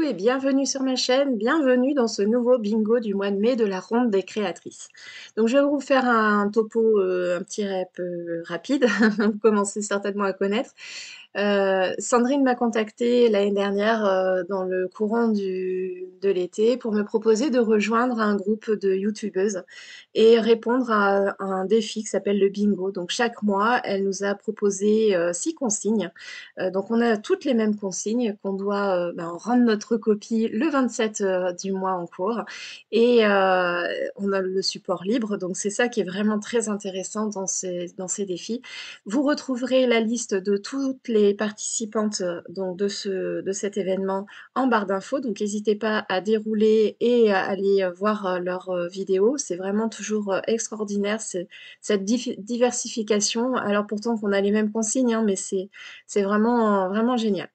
et bienvenue sur ma chaîne, bienvenue dans ce nouveau bingo du mois de mai de la ronde des créatrices. Donc je vais vous faire un topo, un petit rap rapide, vous commencez certainement à connaître. Sandrine m'a contactée l'année dernière dans le courant de l'été pour me proposer de rejoindre un groupe de youtubeuses et répondre à un défi qui s'appelle le bingo. Donc chaque mois, elle nous a proposé 6 consignes. Donc on a toutes les mêmes consignes qu'on doit rendre notre copie le 27 du mois en cours et on a le support libre. Donc c'est ça qui est vraiment très intéressant dans ces défis. Vous retrouverez la liste de toutes les participantes donc de cet événement en barre d'infos, donc n'hésitez pas à dérouler et à aller voir leurs vidéos. C'est vraiment toujours extraordinaire cette diversification. Alors pourtant qu'on a les mêmes consignes, hein, mais c'est vraiment, vraiment génial.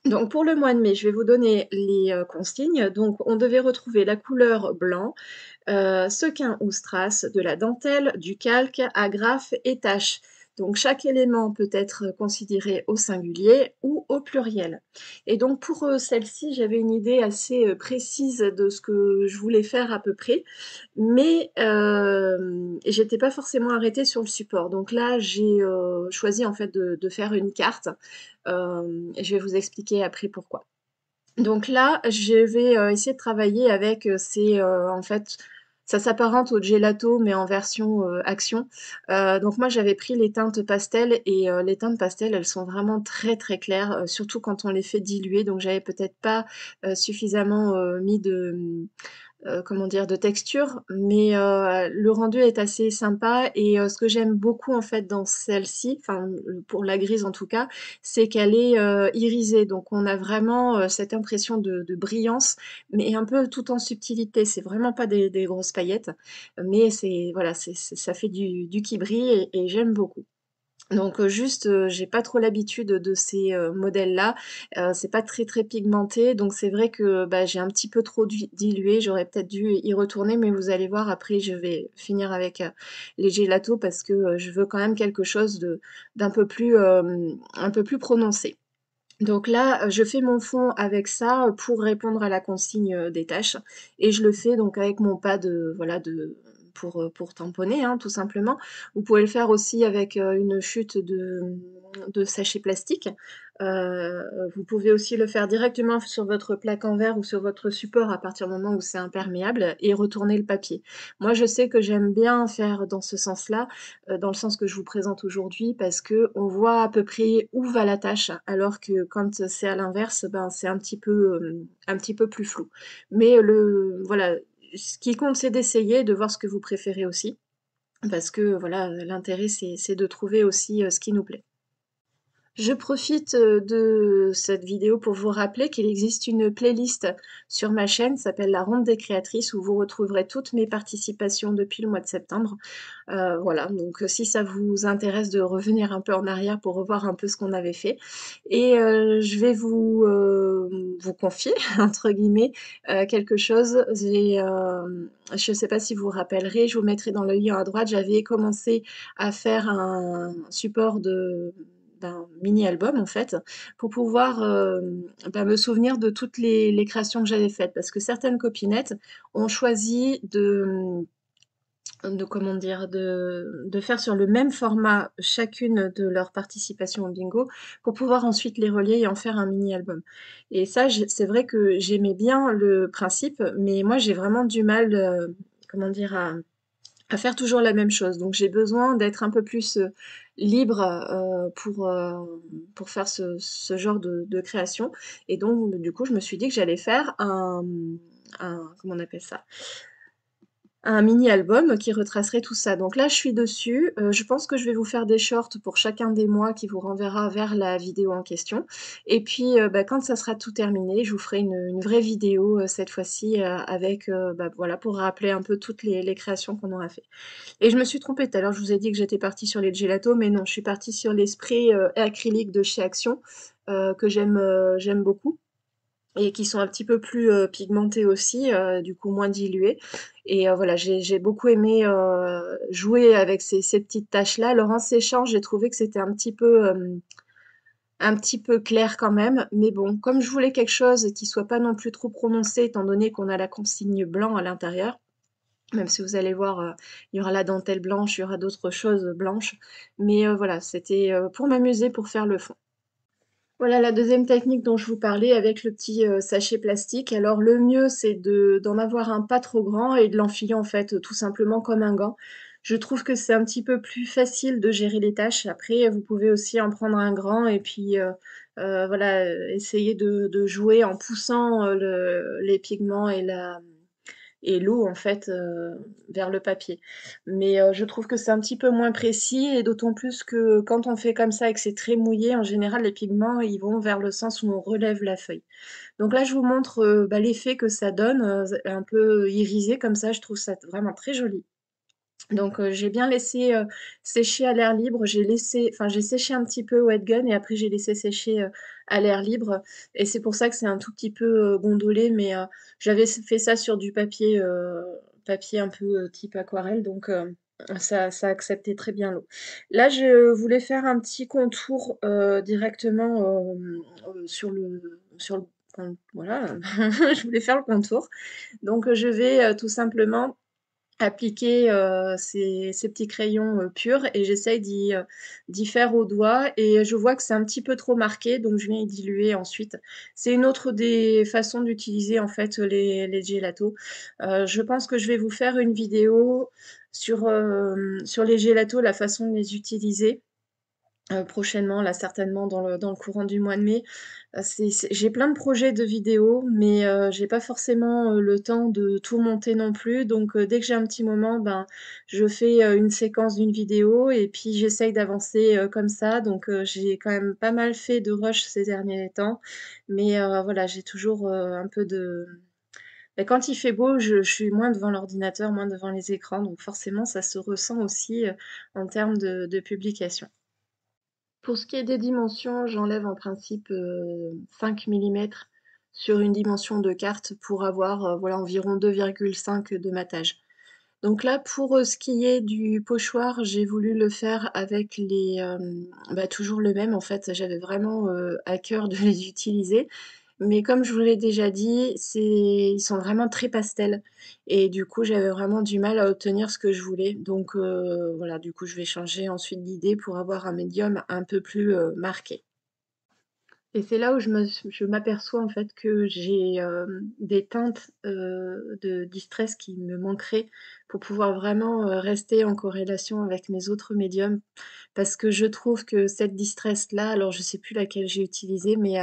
Donc pour le mois de mai, je vais vous donner les consignes. Donc on devait retrouver la couleur blanc, sequin ou strass, de la dentelle, du calque, agrafe et tache. Donc chaque élément peut être considéré au singulier ou au pluriel. Et donc pour celle-ci, j'avais une idée assez précise de ce que je voulais faire à peu près, mais j'étais pas forcément arrêtée sur le support. Donc là, j'ai choisi en fait de faire une carte, et je vais vous expliquer après pourquoi. Donc là, je vais essayer de travailler avec en fait, ça s'apparente au gelato, mais en version action. Donc moi, j'avais pris les teintes pastel et les teintes pastel, elles sont vraiment très très claires, surtout quand on les fait diluer. Donc j'avais peut-être pas suffisamment mis comment dire, de texture, mais le rendu est assez sympa et ce que j'aime beaucoup en fait dans celle-ci, enfin pour la grise en tout cas, c'est qu'elle est irisée, donc on a vraiment cette impression de brillance, mais un peu tout en subtilité. C'est vraiment pas des grosses paillettes, mais c'est voilà, ça fait du qui brille et j'aime beaucoup. Donc juste, j'ai pas trop l'habitude de ces modèles-là. C'est pas très, très pigmenté, donc c'est vrai que, bah, j'ai un petit peu trop dilué. J'aurais peut-être dû y retourner, mais vous allez voir, après je vais finir avec les gélatos parce que je veux quand même quelque chose un peu plus prononcé. Donc là, je fais mon fond avec ça pour répondre à la consigne des tâches et je le fais donc avec mon pad voilà, pour tamponner, hein, tout simplement. Vous pouvez le faire aussi avec une chute de sachet plastique. Vous pouvez aussi le faire directement sur votre plaque en verre ou sur votre support à partir du moment où c'est imperméable et retourner le papier. Moi, je sais que j'aime bien faire dans ce sens-là, dans le sens que je vous présente aujourd'hui, parce que on voit à peu près où va la tâche, alors que quand c'est à l'inverse, ben, c'est un petit peu plus flou. Mais voilà, ce qui compte, c'est d'essayer, de voir ce que vous préférez aussi, parce que voilà, l'intérêt, c'est de trouver aussi ce qui nous plaît. Je profite de cette vidéo pour vous rappeler qu'il existe une playlist sur ma chaîne, qui s'appelle La Ronde des Créatrices, où vous retrouverez toutes mes participations depuis le mois de septembre. Voilà, donc si ça vous intéresse de revenir un peu en arrière pour revoir un peu ce qu'on avait fait. Et je vais vous confier, entre guillemets, quelque chose. Je ne sais pas si vous vous rappellerez, je vous mettrai dans le lien à droite, j'avais commencé à faire un support d'un mini-album en fait, pour pouvoir me souvenir de toutes les créations que j'avais faites. Parce que certaines copinettes ont choisi de comment dire, de faire sur le même format chacune de leurs participations au bingo pour pouvoir ensuite les relier et en faire un mini-album. Et ça, c'est vrai que j'aimais bien le principe, mais moi j'ai vraiment du mal, comment dire, à faire toujours la même chose. Donc j'ai besoin d'être un peu plus libre pour faire ce genre de création. Et donc du coup, je me suis dit que j'allais faire comment on appelle ça? Un mini-album qui retracerait tout ça. Donc là, je suis dessus. Je pense que je vais vous faire des shorts pour chacun des mois qui vous renverra vers la vidéo en question. Et puis, quand ça sera tout terminé, je vous ferai une vraie vidéo cette fois-ci avec, voilà, pour rappeler un peu toutes les créations qu'on aura fait. Et je me suis trompée tout à l'heure, je vous ai dit que j'étais partie sur les gelatos, mais non, je suis partie sur les sprays acryliques de chez Action que j'aime beaucoup et qui sont un petit peu plus pigmentés aussi, du coup moins dilués. Et voilà, j'ai beaucoup aimé jouer avec ces petites taches-là. Alors en séchant, j'ai trouvé que c'était un petit peu un petit peu clair quand même, mais bon, comme je voulais quelque chose qui soit pas non plus trop prononcé, étant donné qu'on a la consigne blanc à l'intérieur, même si vous allez voir, il y aura la dentelle blanche, il y aura d'autres choses blanches, mais voilà, c'était pour m'amuser, pour faire le fond. Voilà la deuxième technique dont je vous parlais avec le petit sachet plastique. Alors le mieux, c'est d'en avoir un pas trop grand et de l'enfiler en fait tout simplement comme un gant. Je trouve que c'est un petit peu plus facile de gérer les tâches. Après, vous pouvez aussi en prendre un grand et puis voilà, essayer de jouer en poussant les pigments et l'eau en fait vers le papier. Mais je trouve que c'est un petit peu moins précis et d'autant plus que quand on fait comme ça et que c'est très mouillé, en général les pigments ils vont vers le sens où on relève la feuille. Donc là je vous montre bah, l'effet que ça donne, un peu irisé comme ça, je trouve ça vraiment très joli. Donc j'ai bien laissé, sécher à l'air libre. J'ai séché un petit peu wet gun et après j'ai laissé sécher, à l'air libre et c'est pour ça que c'est un tout petit peu, gondolé mais j'avais fait ça sur du papier un peu, type aquarelle donc ça acceptait très bien l'eau. Là, je voulais faire un petit contour, directement, sur le enfin voilà, je voulais faire le contour donc je vais, tout simplement appliquer, ces petits crayons, purs et j'essaye d'y faire au doigt et je vois que c'est un petit peu trop marqué, donc je viens y diluer ensuite. C'est une autre des façons d'utiliser, en fait, les gelatos. Je pense que je vais vous faire une vidéo sur les gelatos, la façon de les utiliser. Prochainement, là, certainement dans le courant du mois de mai. J'ai plein de projets de vidéos, mais j'ai pas forcément, le temps de tout monter non plus. Donc dès que j'ai un petit moment, ben, je fais, une séquence d'une vidéo et puis j'essaye d'avancer, comme ça. Donc j'ai quand même pas mal fait de rush ces derniers temps. Mais voilà, j'ai toujours, un peu de bah, quand il fait beau, je suis moins devant l'ordinateur, moins devant les écrans, donc forcément ça se ressent aussi, en termes de publication. Pour ce qui est des dimensions, j'enlève en principe 5 millimètres sur une dimension de carte pour avoir voilà, environ 2,5 de matage. Donc là, pour ce qui est du pochoir, j'ai voulu le faire avec bah, toujours le même en fait, j'avais vraiment à cœur de les utiliser. Mais comme je vous l'ai déjà dit, ils sont vraiment très pastels et du coup, j'avais vraiment du mal à obtenir ce que je voulais. Donc voilà, du coup, je vais changer ensuite d'idée pour avoir un médium un peu plus, marqué. Et c'est là où je m'aperçois en fait que j'ai, des teintes, de distress qui me manqueraient pour pouvoir vraiment, rester en corrélation avec mes autres médiums. Parce que je trouve que cette distress-là, alors je sais plus laquelle j'ai utilisée, mais,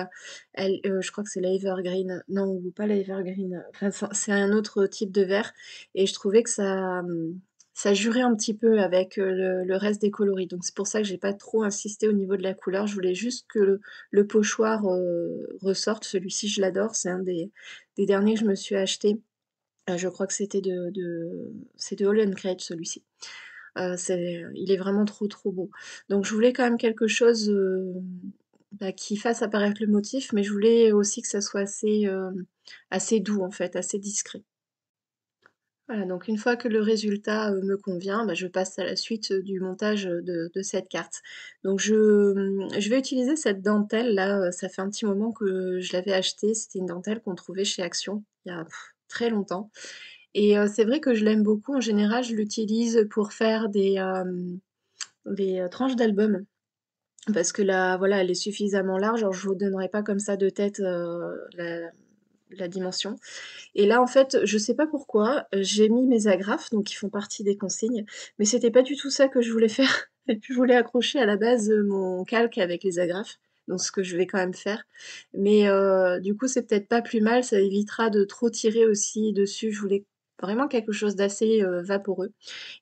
je crois que c'est la Evergreen. Non, ou pas la Evergreen, enfin c'est un autre type de vert et je trouvais que ça jurait un petit peu avec, le reste des coloris. Donc c'est pour ça que j'ai pas trop insisté au niveau de la couleur. Je voulais juste que le pochoir, ressorte. Celui-ci, je l'adore, c'est un des derniers que je me suis acheté. Je crois que c'est de Holland Crate celui-ci. Il est vraiment trop, trop beau. Donc je voulais quand même quelque chose, bah, qui fasse apparaître le motif, mais je voulais aussi que ça soit assez doux en fait, assez discret. Voilà, donc une fois que le résultat, me convient, bah, je passe à la suite, du montage, de cette carte. Donc je vais utiliser cette dentelle-là, ça fait un petit moment que je l'avais achetée. C'était une dentelle qu'on trouvait chez Action, il y a très longtemps et c'est vrai que je l'aime beaucoup. En général, je l'utilise pour faire des tranches d'album parce que là, voilà, elle est suffisamment large. Alors je vous donnerai pas comme ça de tête, la dimension et là, en fait, je sais pas pourquoi, j'ai mis mes agrafes, donc qui font partie des consignes, mais c'était pas du tout ça que je voulais faire. Je voulais accrocher à la base, mon calque avec les agrafes, donc ce que je vais quand même faire. Mais du coup, c'est peut-être pas plus mal, ça évitera de trop tirer aussi dessus. Je voulais vraiment quelque chose d'assez, vaporeux.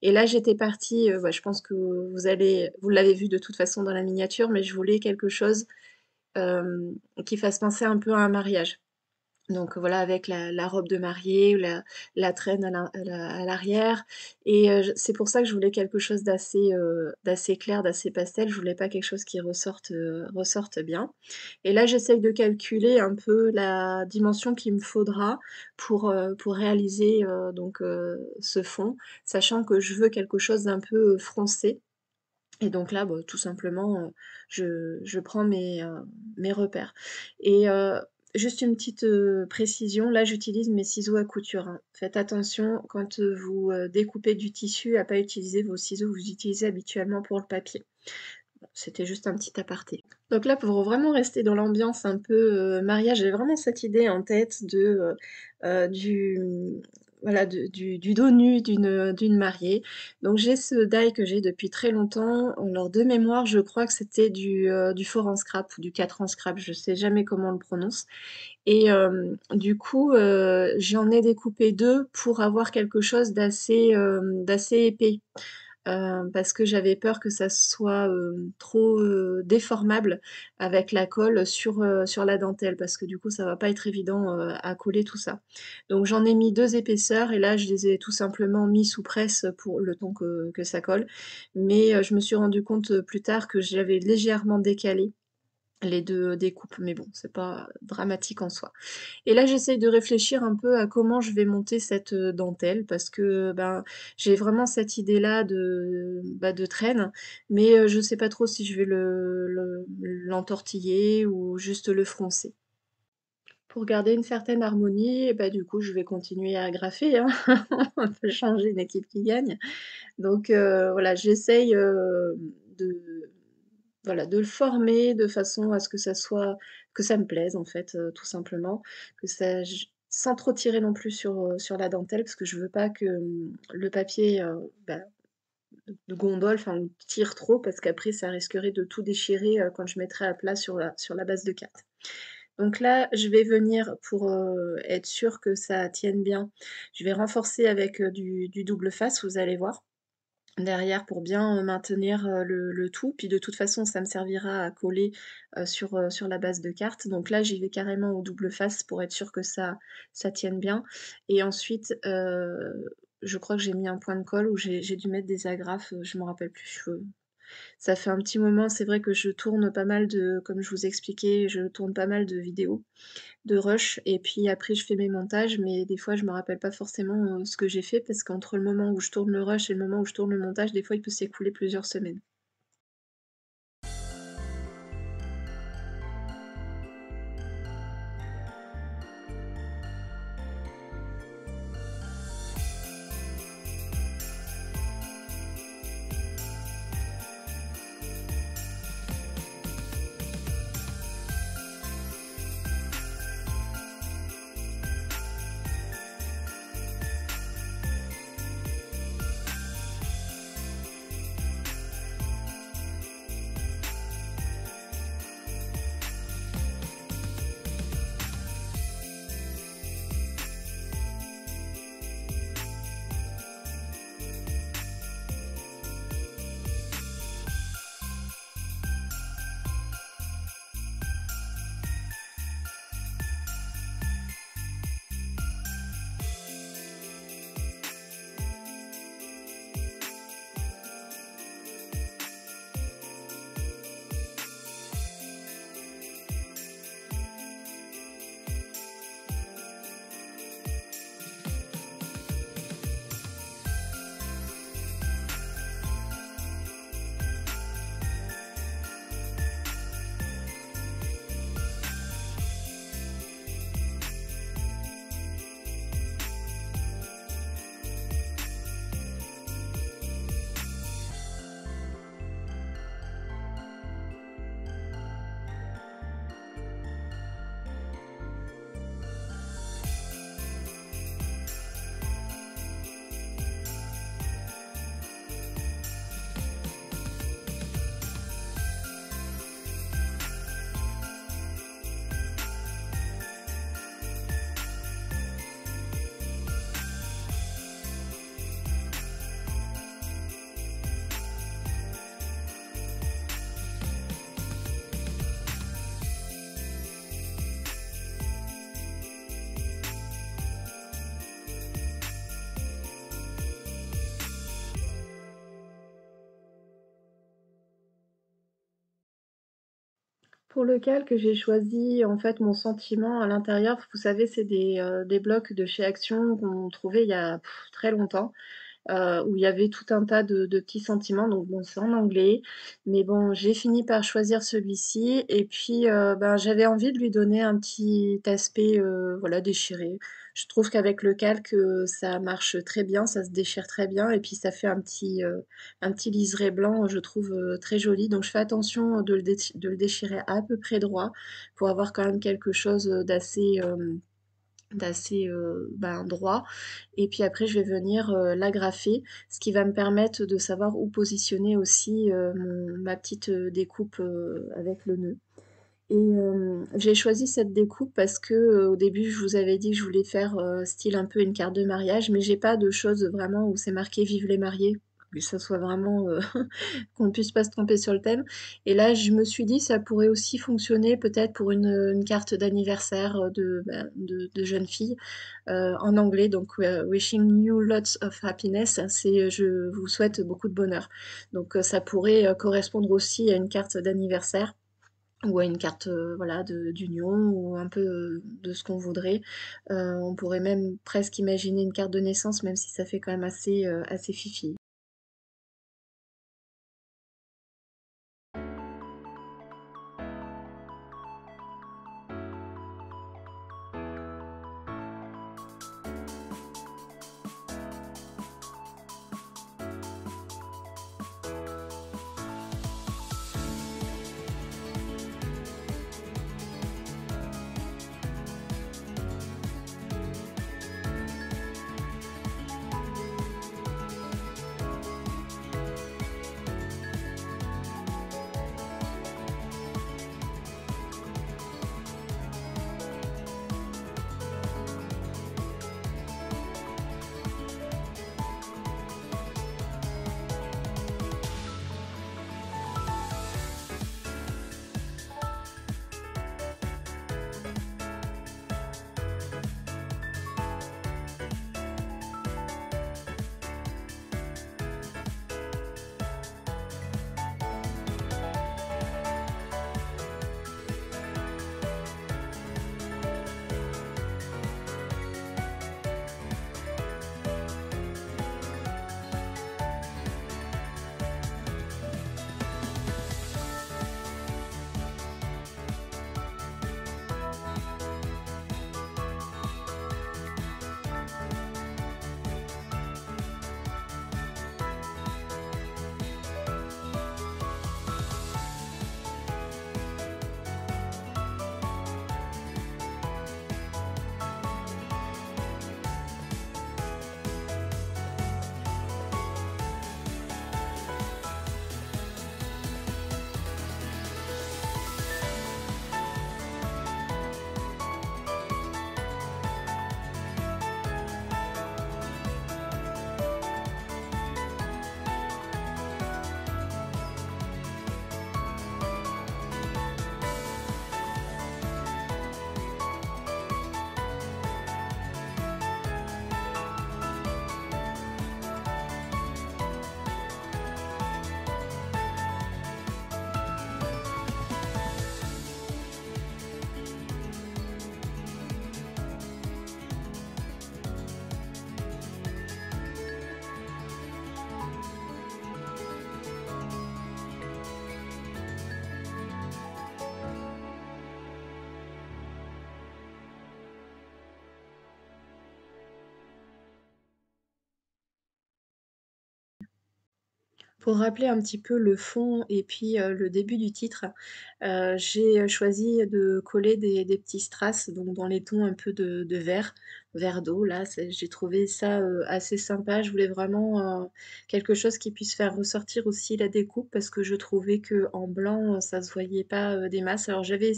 Et là, j'étais partie, ouais, je pense que vous l'avez vu de toute façon dans la miniature, mais je voulais quelque chose, qui fasse penser un peu à un mariage. Donc voilà, avec la robe de mariée, ou la traîne à l'arrière et c'est pour ça que je voulais quelque chose d'assez clair, d'assez pastel. Je voulais pas quelque chose qui ressorte bien et là, j'essaye de calculer un peu la dimension qu'il me faudra pour réaliser, ce fond, sachant que je veux quelque chose d'un peu, froncé. Et donc là, bah, tout simplement, je prends mes repères et juste une petite, précision, là j'utilise mes ciseaux à couture, hein. Faites attention quand, vous, découpez du tissu à pas utiliser vos ciseaux que vous utilisez habituellement pour le papier. C'était juste un petit aparté. Donc là, pour vraiment rester dans l'ambiance un peu, mariage, j'avais vraiment cette idée en tête de, du, voilà, du dos nu d'une mariée. Donc j'ai ce die que j'ai depuis très longtemps. Alors de mémoire, je crois que c'était du 4 en scrap ou du 4 en scrap, je sais jamais comment on le prononce et du coup, j'en ai découpé 2 pour avoir quelque chose d'assez épais. Parce que j'avais peur que ça soit, trop, déformable avec la colle sur la dentelle parce que du coup ça va pas être évident, à coller tout ça. Donc j'en ai mis 2 épaisseurs et là je les ai tout simplement mis sous presse pour le temps que ça colle. Mais, je me suis rendu compte, plus tard que j'avais légèrement décalé les 2 découpes, mais bon, c'est pas dramatique en soi. Et là, j'essaye de réfléchir un peu à comment je vais monter cette, dentelle parce que, ben, j'ai vraiment cette idée-là de traîne, mais je sais pas trop si je vais l'entortiller ou juste le froncer. Pour garder une certaine harmonie et bah, du coup, je vais continuer à agrafer, hein. On peut changer une équipe qui gagne. Donc voilà, j'essaye, de voilà, de le former de façon à ce que ça soit que ça me plaise en fait, tout simplement, que ça j sans trop tirer non plus sur la dentelle parce que je veux pas que, le papier, bah, de gondole, enfin, tire trop parce qu'après ça risquerait de tout déchirer, quand je mettrai à plat sur la base de carte. Donc là, je vais venir pour, être sûre que ça tienne bien, je vais renforcer avec, du double face, vous allez voir. Derrière pour bien, maintenir, le tout, puis de toute façon ça me servira à coller, sur la base de carte. Donc là, j'y vais carrément au double face pour être sûre que ça tienne bien et ensuite, je crois que j'ai mis un point de colle ou j'ai dû mettre des agrafes, je m'en rappelle plus, ça fait un petit moment, c'est vrai que je tourne pas mal de comme je vous expliquais, je tourne pas mal de vidéos de rush et puis après je fais mes montages, mais des fois je me rappelle pas forcément, ce que j'ai fait parce qu'entre le moment où je tourne le rush et le moment où je tourne le montage, des fois il peut s'écouler plusieurs semaines. Pour le calque, j'ai choisi en fait mon sentiment à l'intérieur. Vous savez, c'est des blocs de chez Action qu'on trouvait il y a très longtemps où il y avait tout un tas de petits sentiments, donc bon, c'est en anglais, mais bon, j'ai fini par choisir celui-ci et puis, ben, j'avais envie de lui donner un petit aspect, voilà, déchiré. Je trouve qu'avec le calque, ça marche très bien, ça se déchire très bien et puis ça fait un petit liseré blanc, je trouve, très joli, donc je fais attention de le déchirer à peu près droit pour avoir quand même quelque chose, d'assez, ben, droit et puis après je vais venir, l'agrafer, ce qui va me permettre de savoir où positionner aussi, ma petite, découpe, avec le nœud et j'ai choisi cette découpe parce que, au début je vous avais dit que je voulais faire, style un peu une carte de mariage, mais j'ai pas de choses vraiment où c'est marqué «Vive les mariés», que ça soit vraiment, qu'on puisse pas se tromper sur le thème et là, je me suis dit: «Ça pourrait aussi fonctionner peut-être pour une carte d'anniversaire, de jeune fille», en anglais donc «Wishing you lots of happiness», c'est, «Je vous souhaite beaucoup de bonheur». Donc ça pourrait, correspondre aussi à une carte d'anniversaire ou à une carte, voilà de d'union ou un peu, de ce qu'on voudrait. On pourrait même presque imaginer une carte de naissance, même si ça fait quand même assez fifi. Pour rappeler un petit peu le fond et puis, le début du titre, j'ai choisi de coller des petits strass donc dans les tons un peu de vert, vert d'eau là, j'ai trouvé ça, assez sympa. Je voulais vraiment, quelque chose qui puisse faire ressortir aussi la découpe parce que je trouvais qu'en blanc, ça se voyait pas, des masses. Alors j'avais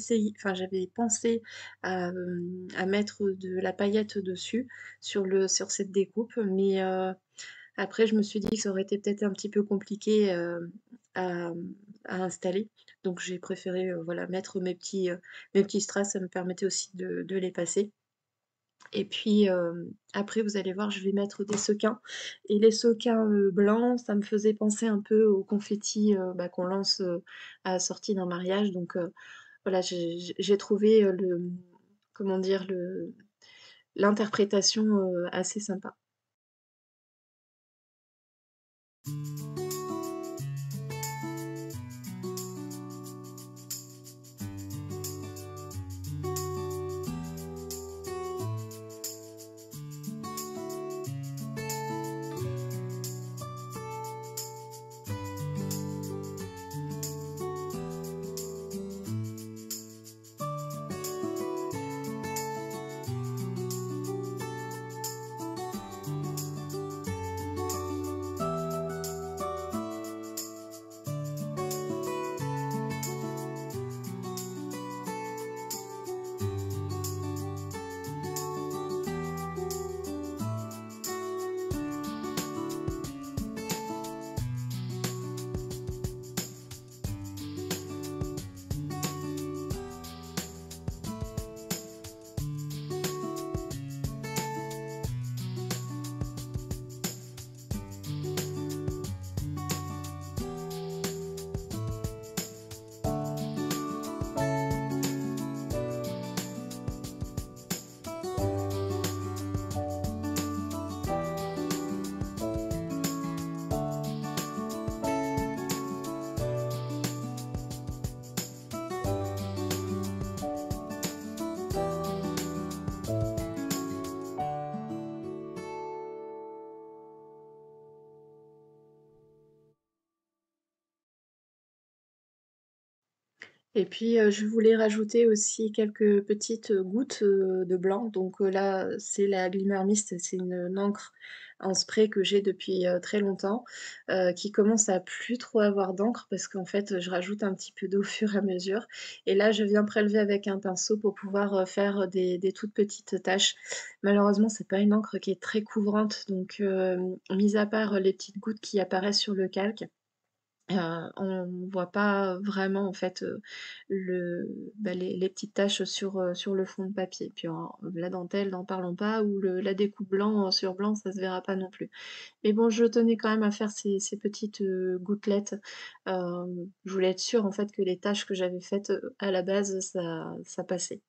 pensé à mettre de la paillette dessus, sur cette découpe, mais après, je me suis dit que ça aurait été peut-être un petit peu compliqué, à installer. Donc j'ai préféré, voilà, mettre mes petits strass, ça me permettait aussi de les passer. Et puis, après vous allez voir, je vais mettre des sequins et les sequins, blancs, ça me faisait penser un peu aux confettis, bah, qu'on lance, à la sortie d'un mariage. Donc, voilà, j'ai trouvé, comment dire? L'interprétation, assez sympa. Et puis, je voulais rajouter aussi quelques petites, gouttes, de blanc. Donc, là, c'est la Glimmer Mist, c'est une encre en spray que j'ai depuis, très longtemps, qui commence à plus trop avoir d'encre parce qu'en fait, je rajoute un petit peu d'eau au fur et à mesure. Et là, je viens prélever avec un pinceau pour pouvoir, faire des toutes petites taches. Malheureusement, c'est pas une encre qui est très couvrante, donc, mis à part, les petites gouttes qui apparaissent sur le calque, on voit pas vraiment en fait, les petites taches sur le fond de papier. Puis en la dentelle, n'en parlons pas, ou la découpe blanc sur blanc, ça se verra pas non plus. Mais bon, je tenais quand même à faire ces petites, gouttelettes. Je voulais être sûre en fait que les taches que j'avais faites, à la base, ça passait.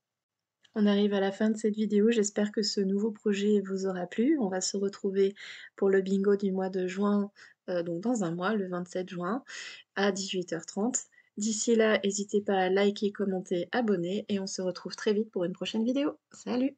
On arrive à la fin de cette vidéo, j'espère que ce nouveau projet vous aura plu. On va se retrouver pour le bingo du mois de juin, donc dans un mois, le 27 juin à 18h30. D'ici là, n'hésitez pas à liker, commenter, abonner et on se retrouve très vite pour une prochaine vidéo. Salut!